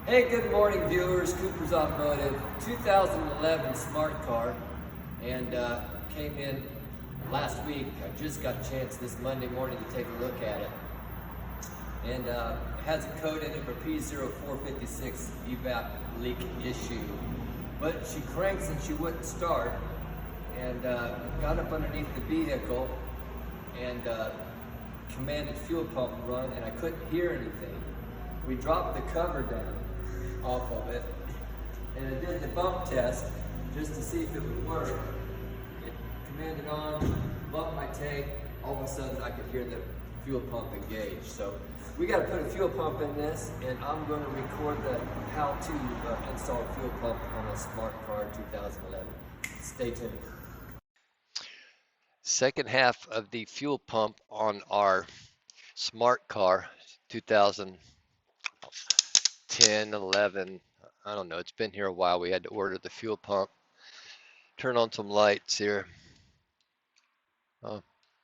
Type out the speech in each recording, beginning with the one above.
Hey, good morning viewers. Cooper's Automotive 2011 smart car, and came in last week. I just got a chance this Monday morning to take a look at it, and it has a code in it for P0456 evap leak issue, but she cranks and she wouldn't start, and got up underneath the vehicle and commanded fuel pump run, and I couldn't hear anything. We dropped the cover down off of it, and I did the bump test just to see if it would work. It commanded on, bumped my tank, all of a sudden I could hear the fuel pump engage. So we got to put a fuel pump in this, and I'm going to record the how to install a fuel pump on a smart car 2011. Stay tuned. Second half of the fuel pump on our smart car 2010, 11, I don't know, it's been here a while. We had to order the fuel pump. Turn on some lights here. Oh,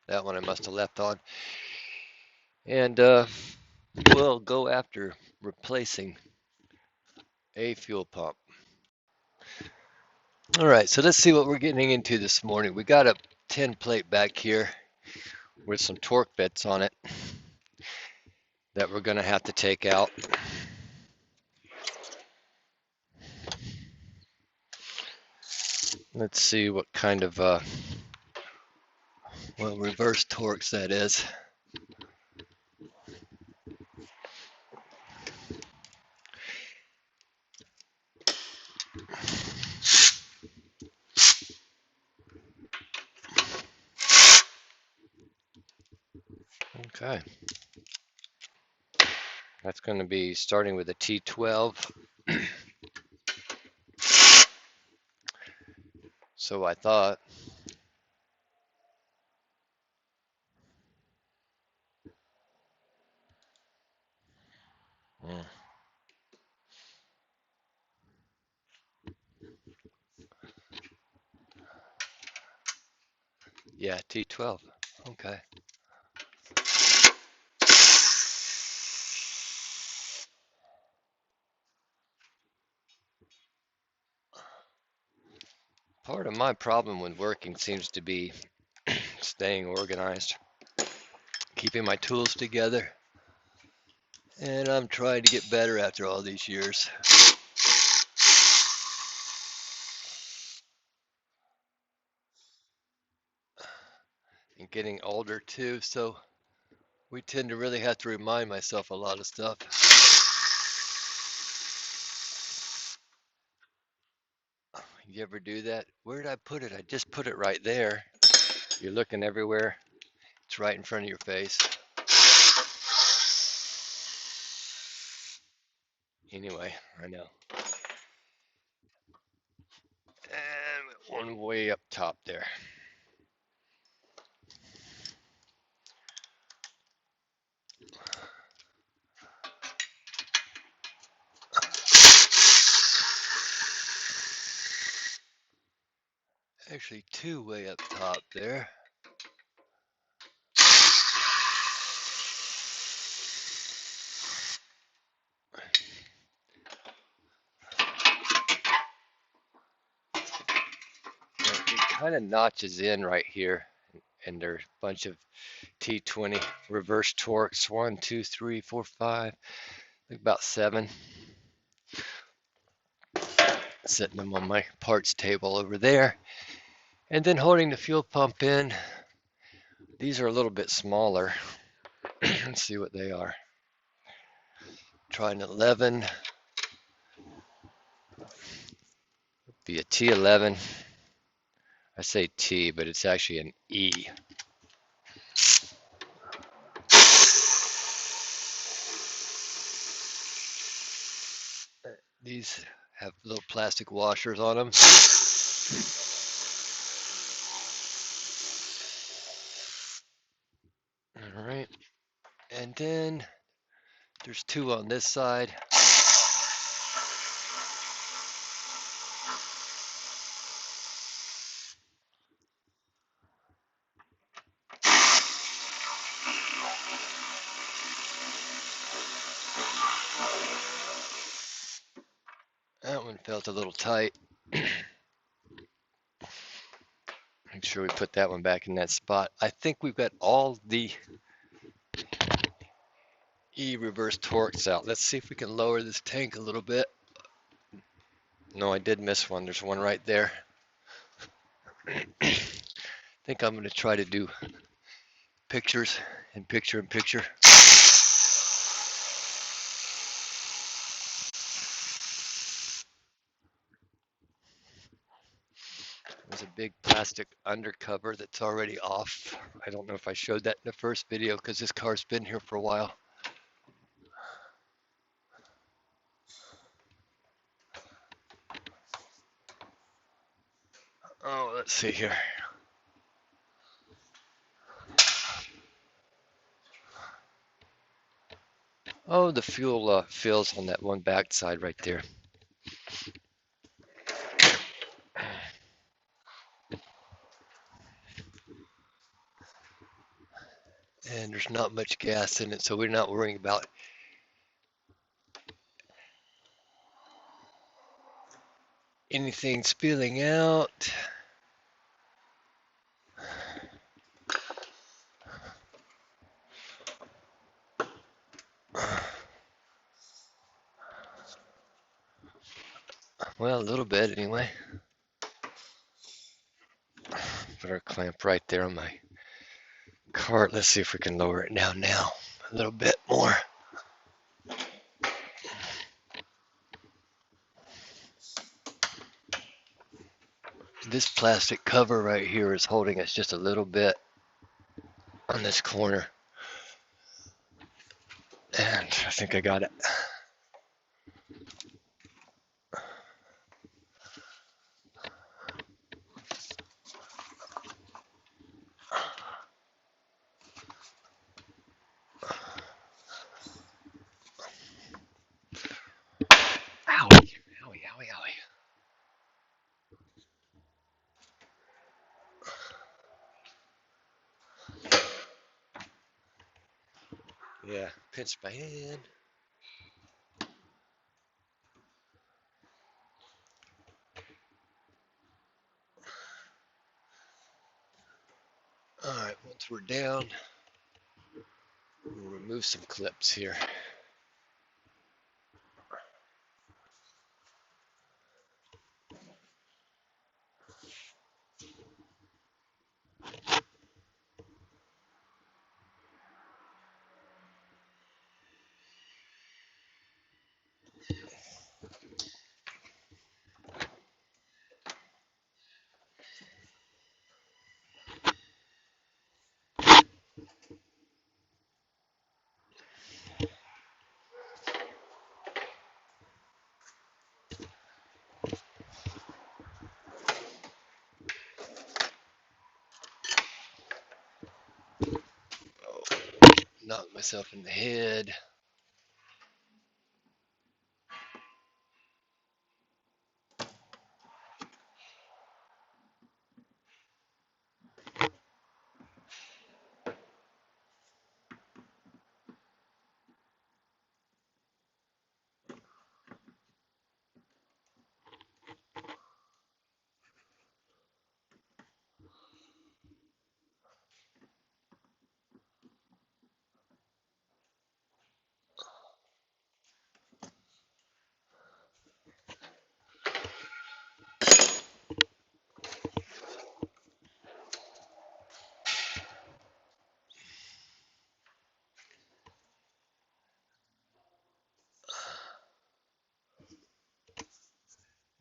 that one I must have left on. And we'll go after replacing a fuel pump. All right, so let's see what we're getting into this morning. We got a 10 plate back here with some torque bits on it that we're going to have to take out. Let's see what kind of reverse torques that is. Okay, that's going to be starting with a T12. So I thought. Yeah, T12. Okay. Part of my problem when working seems to be staying organized, keeping my tools together, and I'm trying to get better after all these years. And getting older too, so we tend to really have to remind myself a lot of stuff. You ever do that? Where did I put it? I just put it right there. You're looking everywhere. It's right in front of your face. Anyway, I know. And one way up top there. Actually, two way up top there. It kind of notches in right here, and there's a bunch of T20 reverse torques. 1, 2, 3, 4, 5, like about 7. Setting them on my parts table over there, and then holding the fuel pump in. These are a little bit smaller. Let's see what they are. Trying 11. Be a T11. I say T, but it's actually an E. These have little plastic washers on them. All right, and then there's 2 on this side. That one felt a little tight. Make sure we put that one back in that spot. I think we've got all the E-reverse torques out. Let's see if we can lower this tank a little bit. No, I did miss one. There's one right there. I think I'm going to try to do pictures and picture in picture. There's a big plastic undercover that's already off. I don't know if I showed that in the first video because this car's been here for a while. Oh, let's see here. Oh, the fuel fills on that one back side right there. And there's not much gas in it, so we're not worrying about anything spilling out. Well, a little bit anyway. Put our clamp right there on my cart. Let's see if we can lower it down now a little bit more. This plastic cover right here is holding us just a little bit on this corner. And I think I got it. Owie, owie, owie, owie. Yeah, pinched my hand. All right, once we're down, we'll remove some clips here. Knock myself in the head.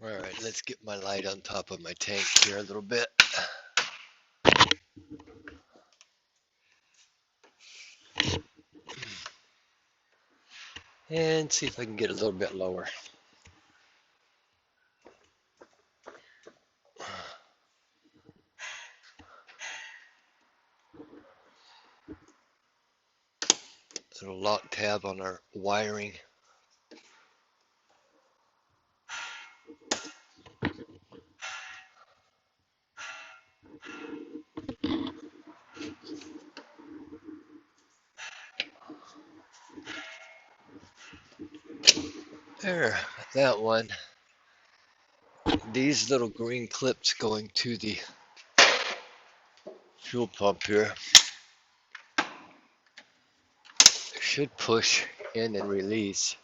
All right, let's get my light on top of my tank here a little bit. And see if I can get a little bit lower. Little lock tab on our wiring. There, got that one. these little green clips going to the fuel pump here should push in and release.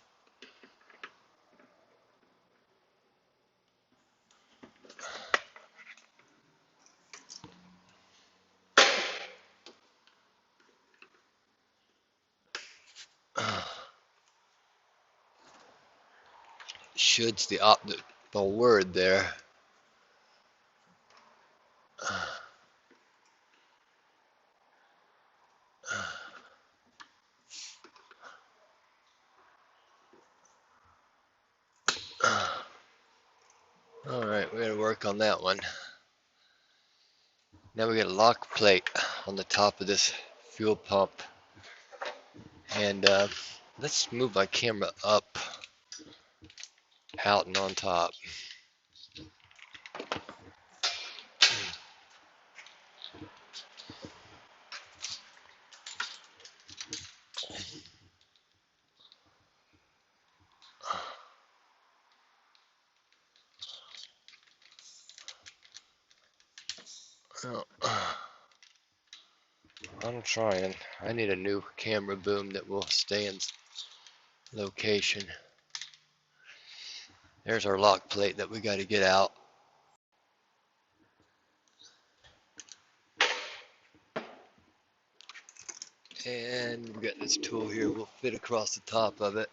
Should's the optimal word there. All right, we gotta work on that one. Now we got a lock plate on the top of this fuel pump, and let's move my camera up, out and on top. Oh, I'm trying. I need a new camera boom that will stay in location. There's our lock plate that we got to get out. And we've got this tool here, we'll fit across the top of it.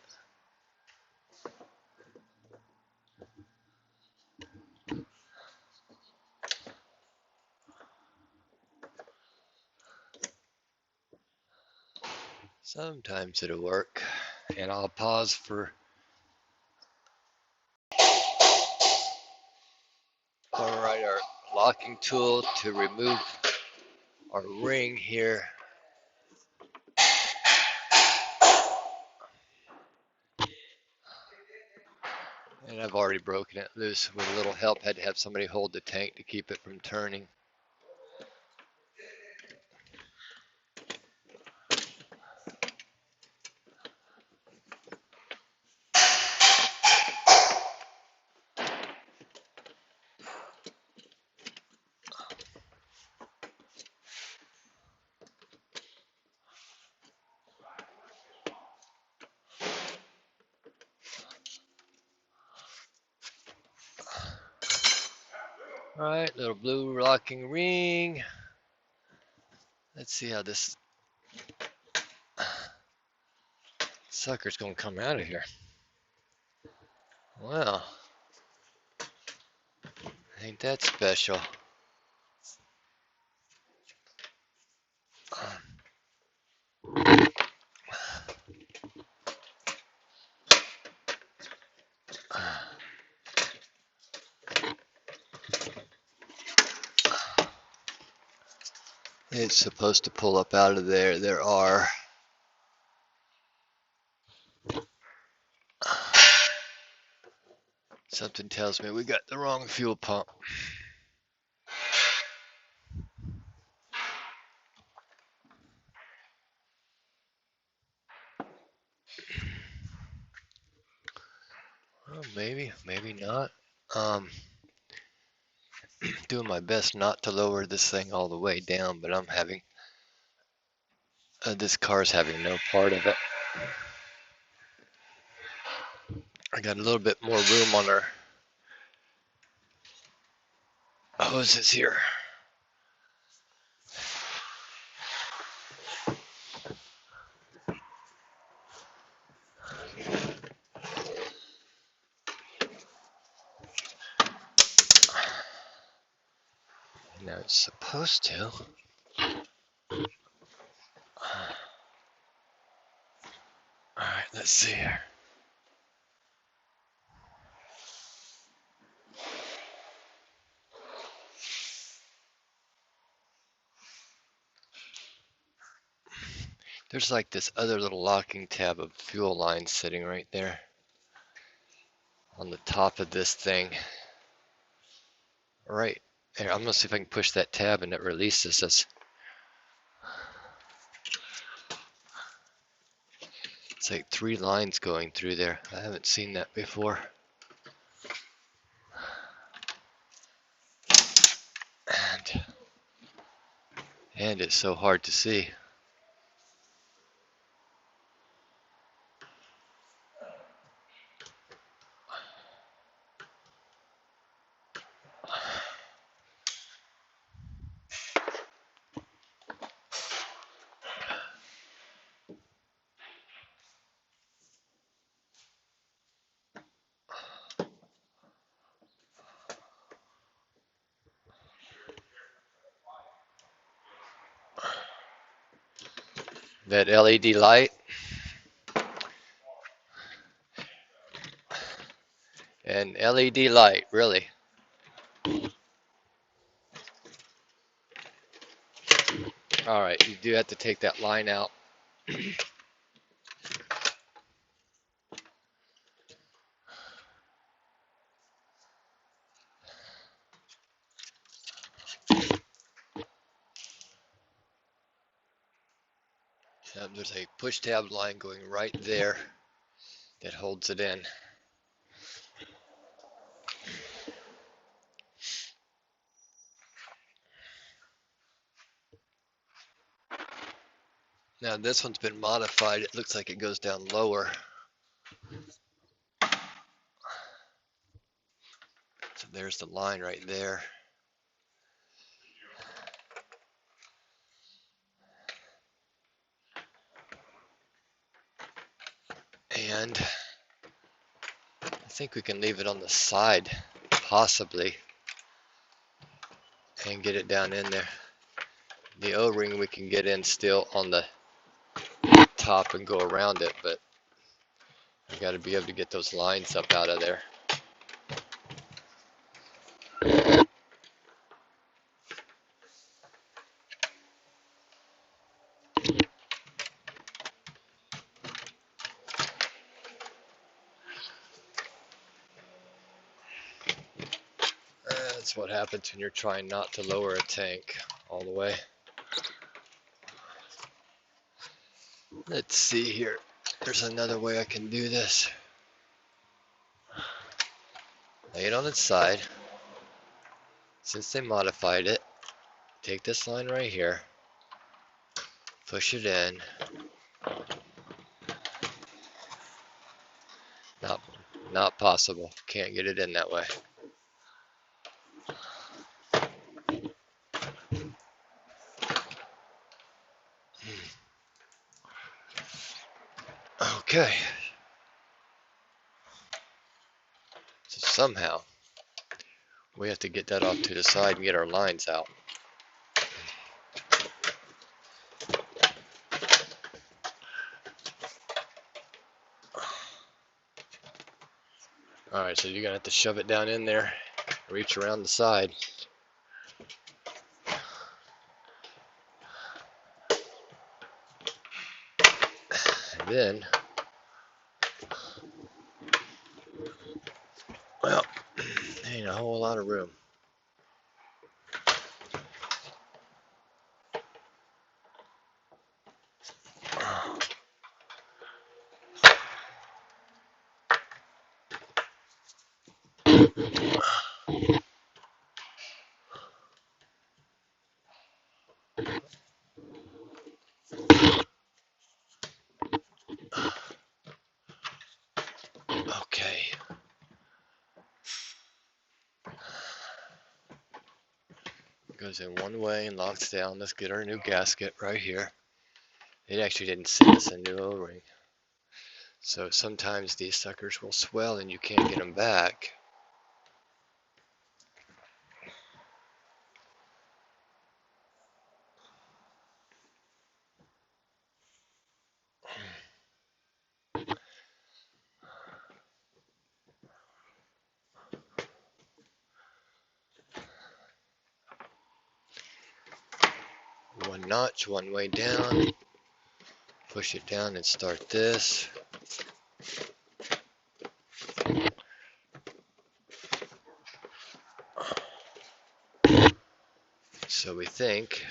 Sometimes it'll work. And I'll pause for alright, our locking tool to remove our ring here. And I've already broken it loose with a little help. Had to have somebody hold the tank to keep it from turning. Alright, little blue locking ring. Let's see how this sucker's gonna come out of here. Well, ain't that special. It's supposed to pull up out of there. There are something tells me we got the wrong fuel pump. Well, maybe not. Doing my best not to lower this thing all the way down, but I'm having this car's having no part of it. I got a little bit more room on our hoses here. Now it's supposed to. Alright, let's see here. There's like this other little locking tab of fuel lines sitting right there on the top of this thing. Right there. I'm gonna see if I can push that tab and it releases us. It's like 3 lines going through there. I haven't seen that before. bright. And it's so hard to see. That LED light, an LED light, really. All right, you do have to take that line out. There's a push tab line going right there that holds it in. Now this one's been modified. It looks like it goes down lower. So there's the line right there. And I think we can leave it on the side, possibly, and get it down in there. The O-ring we can get in still on the top and go around it, but we got to be able to get those lines up out of there. That's what happens when you're trying not to lower a tank all the way. Let's see here. There's another way I can do this. Lay it on its side. Since they modified it, take this line right here, push it in. Not possible. Can't get it in that way. Okay. So somehow we have to get that off to the side and get our lines out. Alright, so you're going to have to shove it down in there, reach around the side. And then, well, ain't a whole lot of room. Okay. Goes in one way and locks down. Let's get our new gasket right here. It actually didn't send us a new O-ring. So sometimes these suckers will swell and you can't get them back. One notch, one way down. Push it down and start this. So we think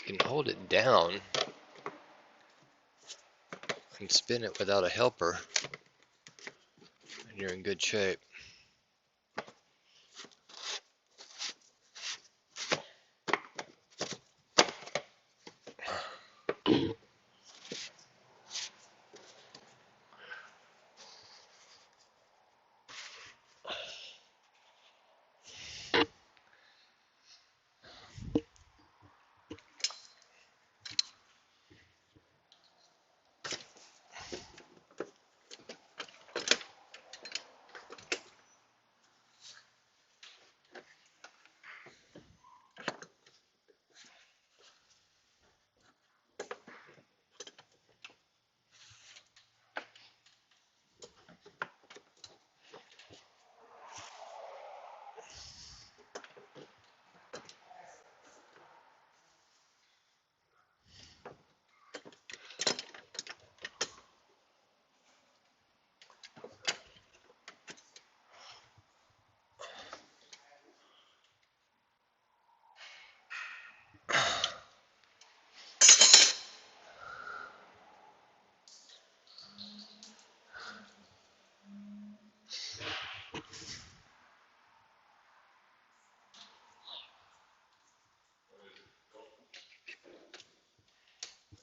you can hold it down and spin it without a helper, and you're in good shape.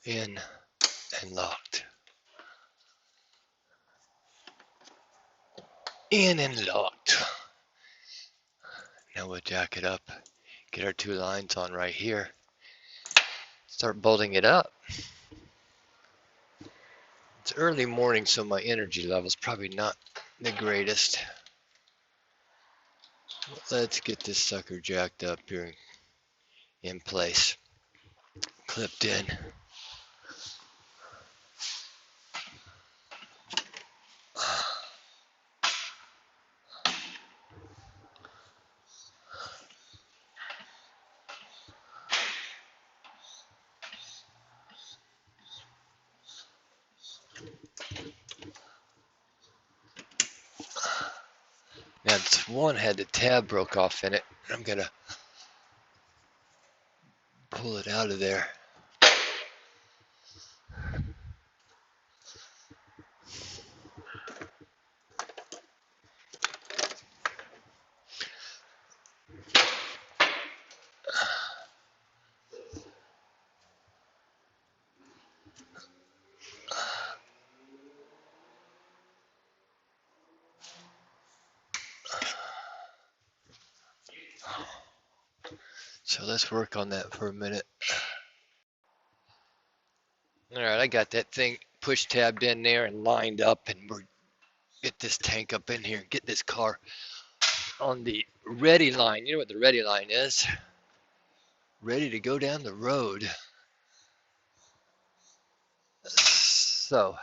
In and locked. In and locked. Now we'll jack it up, get our 2 lines on right here, start bolting it up. It's early morning, so my energy level's probably not the greatest. Let's get this sucker jacked up here in place, clipped in. Now this one had the tab broke off in it. I'm gonna pull it out of there. So let's work on that for a minute. All right, I got that thing push tabbed in there and lined up, and we're get this tank up in here, get this car on the ready line. You know what the ready line is? Ready to go down the road. So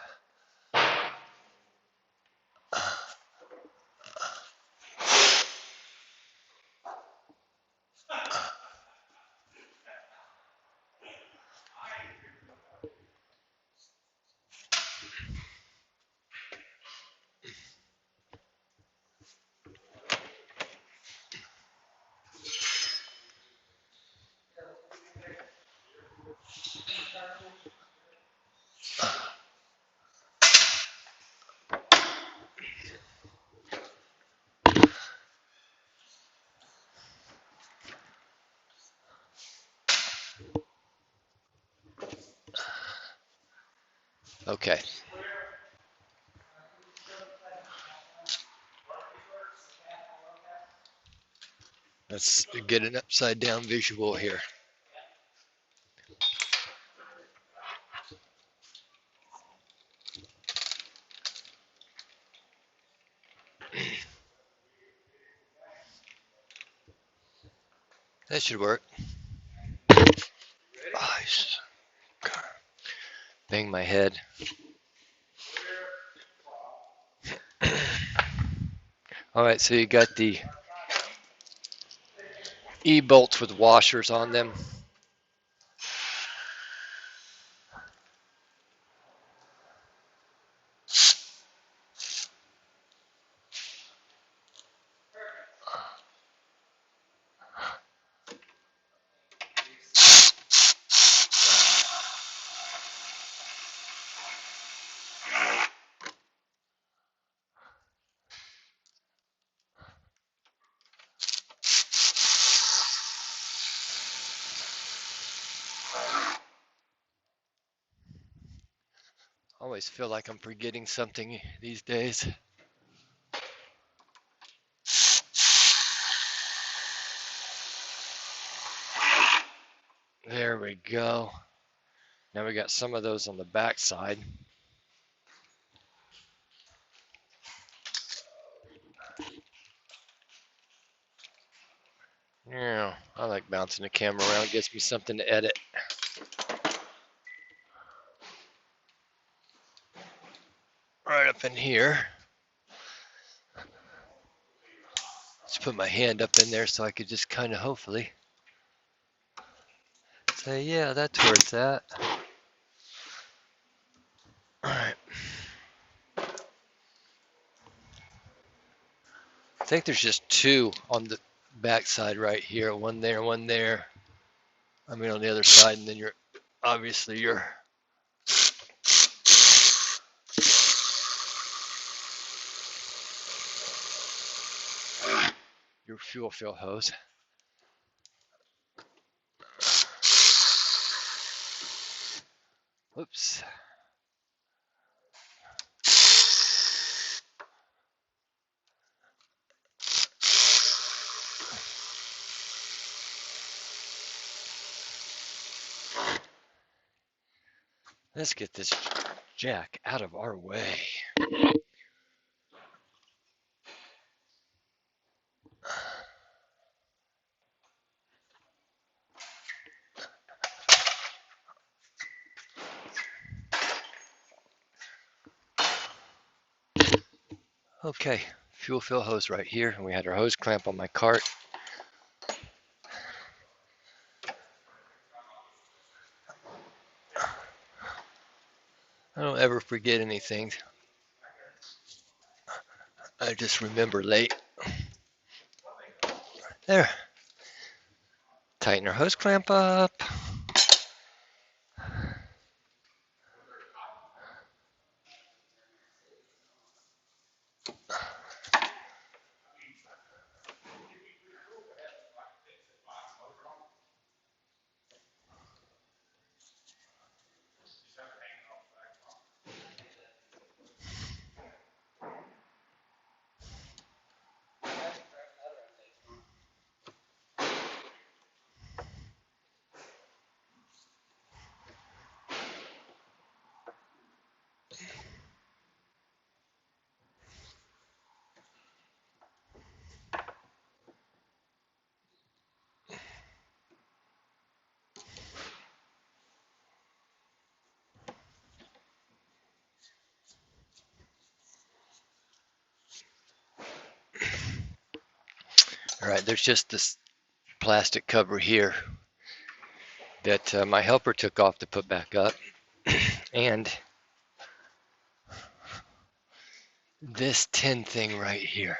okay. Let's get an upside down visual here. That should work. Nice. Bang my head. All right, so you got the E-bolts with washers on them. always feel like I'm forgetting something these days. There we go. Now we got some of those on the back side. Yeah, I like bouncing the camera around. It gives me something to edit. Right up in here. Let's put my hand up in there so I could just kind of hopefully say, yeah, that's where it's at. All right. I think there's just two on the back side right here. One there, one there. I mean on the other side, and then you're obviously your fuel fill hose. Whoops. Let's get this jack out of our way. Okay, fuel fill hose right here, and we had our hose clamp on my cart. I don't ever forget anything. I just remember late. There. Tighten our hose clamp up. All right, there's just this plastic cover here that my helper took off to put back up. And this tin thing right here.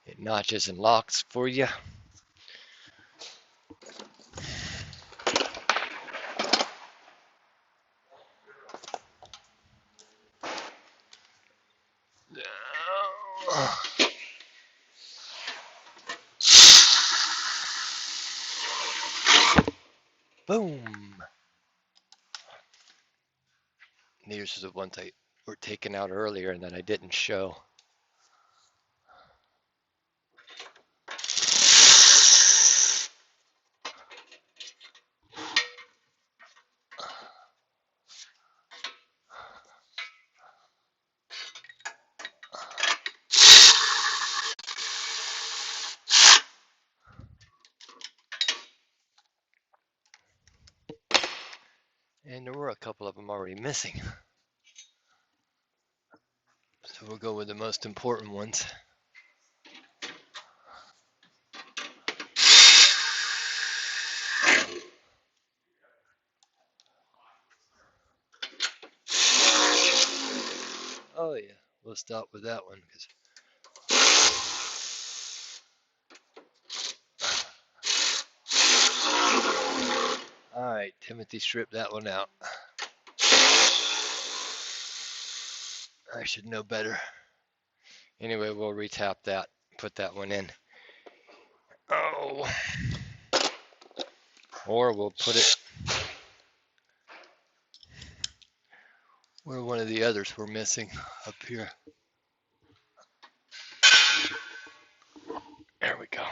It notches and locks for you. Boom. These are the ones I were taken out earlier and that I didn't show. And there were a couple of them already missing. So we'll go with the most important ones. Oh yeah, we'll stop with that one. All right, Timothy stripped that one out. I should know better. Anyway, we'll retap that, put that one in. Oh. or we'll put it where one of the others were missing up here. There we go.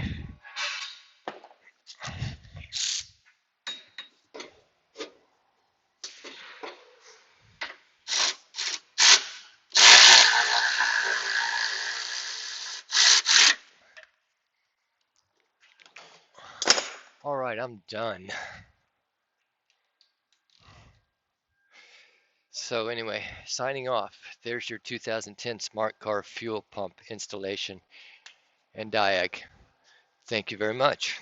All right, I'm done. So anyway, signing off. There's your 2010 Smart Car fuel pump installation and diag. Thank you very much.